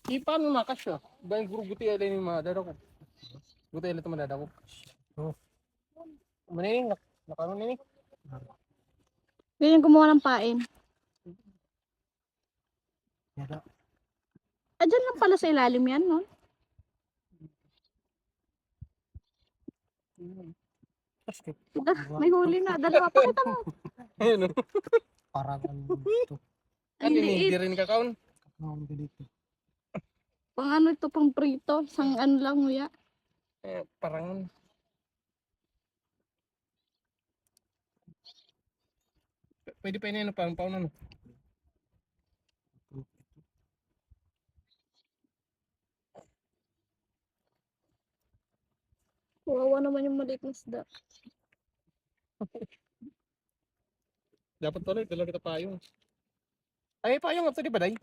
Paano makasya? Dahil guru buti alay ni madada ko. Buti alay ito madada ko. Oh. Manining, nakano nining? Ganyan gumawa ng pain. Yada. Ah, dyan lang pala sa ilalim yan, no? Basket. May huli na. Dalawa. Pakita mo. Ayun o. Parang ano ito. Ang Ano ni? liit. Di rin kakaon? Kakaon ka dito. Pang ano ito, pang prito. Isang ano lang, huya. Parang pwede pa yun pang ano. Kawawa naman yung maliit na isda. Dapat tuloy, dala kita payong. Ay, payong ito di ba day?